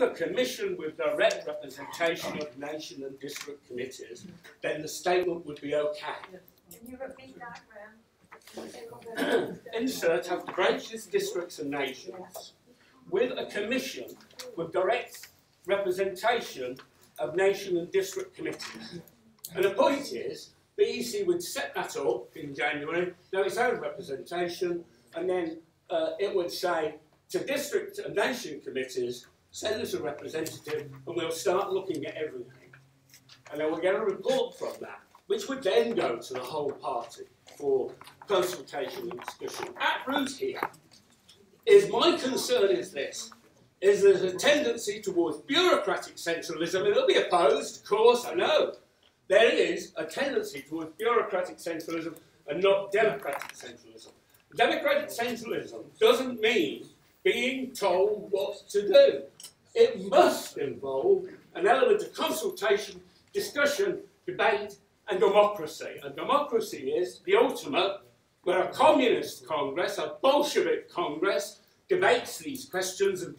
with a commission with direct representation of nation and district committees, then the statement would be okay. Can you repeat that, Graham? Insert have branches, districts and nations with a commission with direct representation of nation and district committees. And the point is, the EC would set that up in January, now its own representation, and then it would say to district and nation committees, send us a representative and we'll start looking at everything. And then we'll get a report from that, which would then go to the whole party for consultation and discussion. At root here, my concern is this, is there's a tendency towards bureaucratic centralism, and it'll be opposed, of course, I know. There is a tendency towards bureaucratic centralism and not democratic centralism. Democratic centralism doesn't mean being told what to do. It must involve an element of consultation, discussion, debate, and democracy. And democracy is the ultimate, where a communist congress, a Bolshevik congress, debates these questions and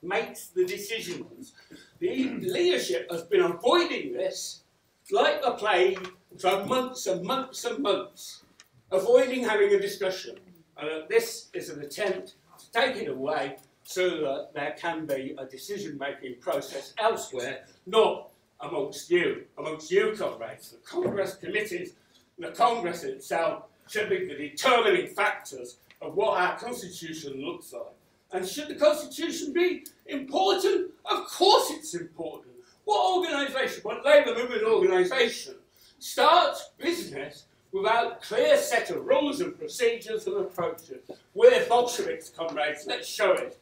makes the decisions. The leadership has been avoiding this like the plague for months and months and months, avoiding having a discussion. And this is an attempt to take it away so that there can be a decision-making process elsewhere, not amongst you comrades. The Congress committees and the Congress itself should be the determining factors of what our Constitution looks like. And should the Constitution be important? Of course it's important. What organisation, what labour movement organisation starts business without a clear set of rules and procedures and approaches? We're Bolsheviks, comrades, let's show it.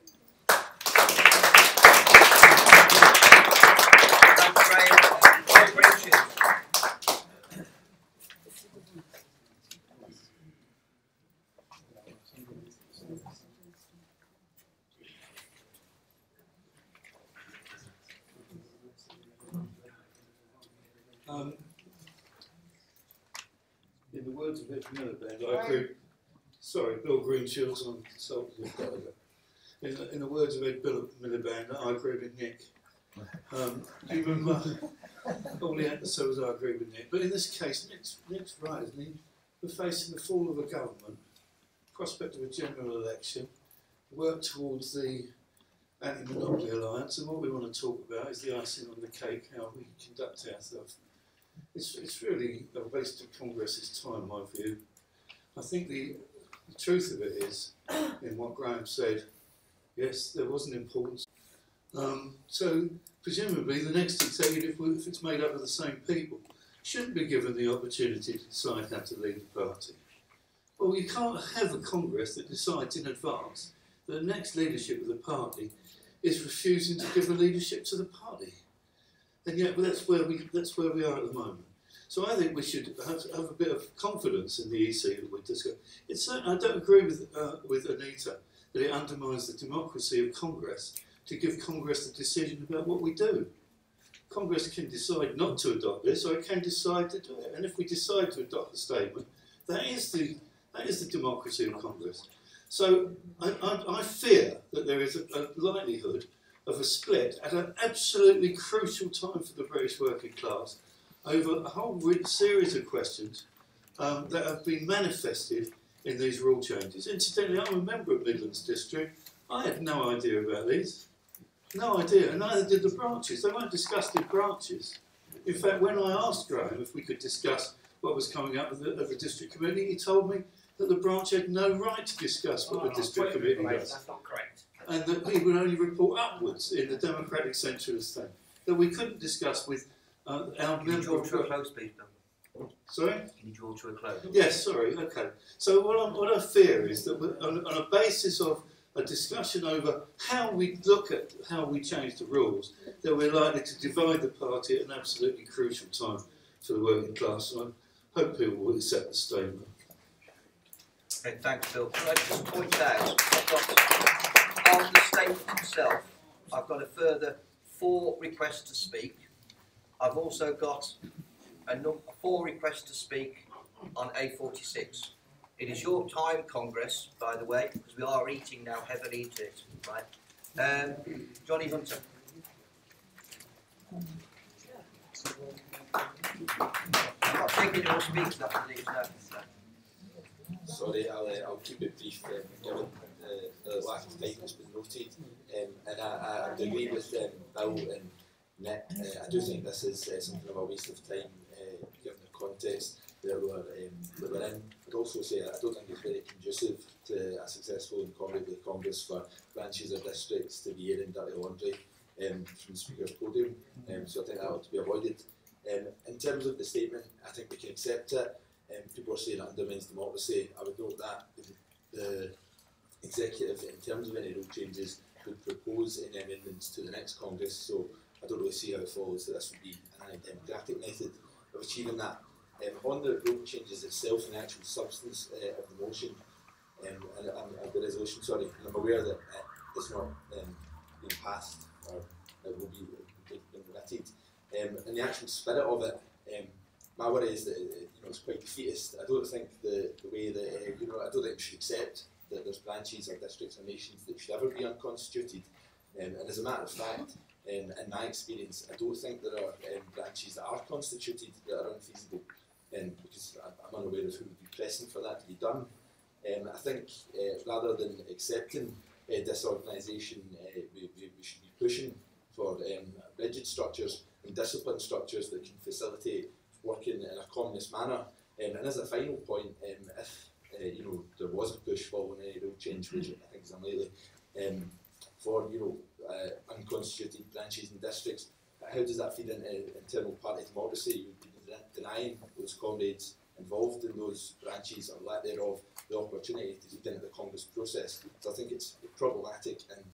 In the words of Ed Miliband, I agree. Sorry, Bill Greenshield's on consultant. In the words of Ed Miliband, I agree with Nick. Do you remember all the episodes I agree with Nick? But in this case, Nick's right, isn't he? We're facing the fall of a government, prospect of a general election, work towards the Anti-Monopoly Alliance, and what we want to talk about is the icing on the cake, how we conduct ourselves. It's really a waste of Congress's time, in my view. I think the truth of it is, in what Graham said, yes, there was an importance. So, presumably, the next executive, if it's made up of the same people, shouldn't be given the opportunity to decide how to lead the party. Well, you can't have a Congress that decides in advance that the next leadership of the party is refusing to give the leadership to the party. And yet, well, that's where we are at the moment. So I think we should have a bit of confidence in the EC that we discuss. It's certainly, I don't agree with Anita that it undermines the democracy of Congress to give Congress the decision about what we do. Congress can decide not to adopt this, or it can decide to do it. And if we decide to adopt the statement, that is the democracy of Congress. So I fear that there is a likelihood of a split at an absolutely crucial time for the British working class over a whole series of questions that have been manifested in these rule changes. Incidentally, I'm a member of Midlands District. I had no idea about these. No idea, and neither did the branches. They weren't discussed in branches. In fact, when I asked Graham if we could discuss what was coming up at the district committee, he told me that the branch had no right to discuss what the district committee does. That's not correct. And that he would only report upwards in the democratic centralist thing. That we couldn't discuss with our member. Can you draw to a close, please, Bill? Sorry? Can you draw to a close? Yes, sorry, okay. So what I fear is that on a basis of a discussion over how we look at how we change the rules, that we're likely to divide the party at an absolutely crucial time for the working class. And I hope people will accept the statement. Okay, thanks, Bill. Can I just point out, on the statement itself, I've got a further 4 requests to speak. I've also got 4 requests to speak on A46. It is your time, Congress, by the way, because we are eating now heavily into it, right? Johnny Hunter. I'm not taking any more speakers after these now. Sorry, I'll keep it brief, given the lack of time that's been noted. And I agree with Bill and Nick. I do think this is something of a waste of time, given the context that we're in. I'd also say I don't think it's very conducive to a successful and comradely Congress for branches or districts to be airing dirty laundry from the Speaker's podium. So I think that ought to be avoided. In terms of the statement, I think we can accept it. People are saying it undermines democracy. I would note that the executive, in terms of any rule changes, would propose any amendments to the next Congress. So I don't really see how it follows that this would be an undemocratic method of achieving that. On the rule changes itself and the actual substance of the motion and the resolution, sorry, I'm aware that it's not being passed or it will be remitted. And the actual spirit of it, my worry is that it's quite defeatist. I don't think the way that I don't think we should accept that there's branches or districts or nations that should ever be unconstituted. And as a matter of fact, in my experience, I don't think there are branches that are constituted that are unfeasible, because I'm unaware of who would be pressing for that to be done. I think rather than accepting disorganisation, we should be pushing for rigid structures and disciplined structures that can facilitate working in a communist manner. And as a final point, if there was a push following any rule change, which I think is unlikely, for unconstituted branches and districts, how does that feed into internal party democracy? You would be denying those comrades involved in those branches or lack thereof the opportunity to feed into the Congress process. So I think it's problematic and